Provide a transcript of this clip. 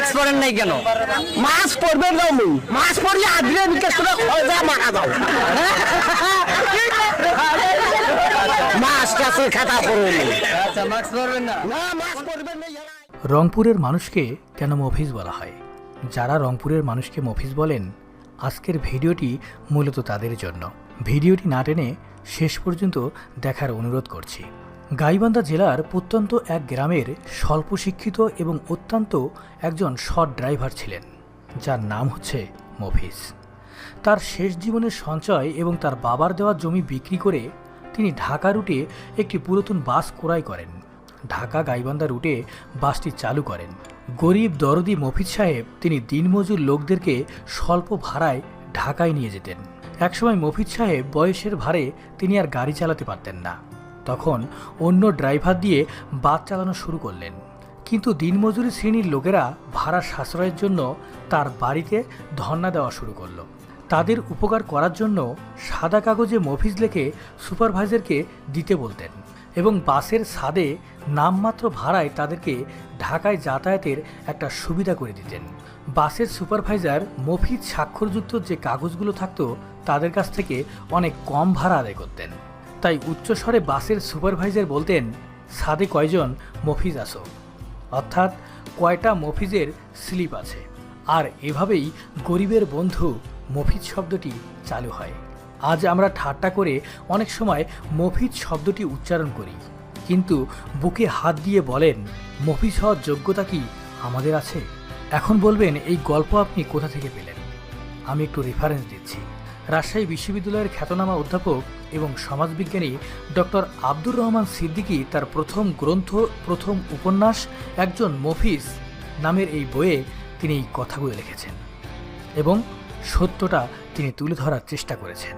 Mask পরেন নাই কেন? মাস্ক পরবেন না, মাস্ক পরিয়ে আদরে বিকাশ করে খয়জা মাখা দাও। মাস্ক আছে খাতা পরবেন আচ্ছা, মাস্ক পরবেন না। না, মাস্ক পরবেন না। রংপুরের মানুষকে কেন মফিজ বলা হয়? যারা রংপুরের মানুষকে মফিজ বলেন, আজকের ভিডিওটি মূলত তাদের জন্য। ভিডিওটি না টেনে শেষ পর্যন্ত দেখার অনুরোধ করছি। গাইবান্ধা জেলার প্রত্যন্ত এক গ্রামের স্বল্প শিক্ষিত এবং অত্যন্ত একজন সৎ ড্রাইভার ছিলেন, যার নাম হচ্ছে মফিজ। তার শেষ জীবনের সঞ্চয় এবং তার বাবার দেওয়া জমি বিক্রি করে তিনি ঢাকা রুটে একটি পুরাতন বাস ক্রয় করেন। ঢাকা গাইবান্ধা রুটে বাসটি চালু করেন। গরিব দরদি মফিজ সাহেব তিনি দিনমজুর লোকদেরকে স্বল্প ভাড়ায় ঢাকায় নিয়ে যেতেন। একসময় মফিজ সাহেব বয়সের ভারে তিনি আর গাড়ি চালাতে পারতেন না। তখন অন্য ড্রাইভার দিয়ে বাস চালানো শুরু করলেন। কিন্তু দিনমজুরি শ্রেণীর লোকেরা ভাড়া সাশ্রয়ের জন্য তার বাড়িতে ধর্ণা দেওয়া শুরু করলো। তাদের উপকার করার জন্য সাদা কাগজে মফিজ লেখে সুপারভাইজারকে দিতে বলতেন এবং বাসের ছাদে নামমাত্র ভাড়ায় তাদেরকে ঢাকায় যাতায়াতের একটা সুবিধা করে দিতেন। বাসের সুপারভাইজার মফিজ স্বাক্ষরযুক্ত যে কাগজগুলো থাকতো তাদের কাছ থেকে অনেক কম ভাড়া আদায় করতেন। তাই উচ্চস্বরে বাসের সুপারভাইজার বলতেন, ছাদে কয়জন মফিজ আসো, অর্থাৎ কয়টা মফিজের স্লিপ আছে। আর এভাবেই গরিবের বন্ধু মফিজ শব্দটি চালু হয়। আজ আমরা ঠাট্টা করে অনেক সময় মফিজ শব্দটি উচ্চারণ করি, কিন্তু বুকে হাত দিয়ে বলেন, মফিজ হওয়ার যোগ্যতা কি আমাদের আছে? এখন বলবেন, এই গল্প আপনি কোথা থেকে পেলেন? আমি একটু রেফারেন্স দিচ্ছি। রাজশাহী বিশ্ববিদ্যালয়ের খ্যাতনামা অধ্যাপক এবং সমাজবিজ্ঞানী ডক্টর আব্দুর রহমান সিদ্দিকী তার প্রথম গ্রন্থ, প্রথম উপন্যাস একজন মফিজ নামের এই বইয়ে তিনি এই কথাগুলো লিখেছেন এবং সত্যটা তিনি তুলে ধরার চেষ্টা করেছেন।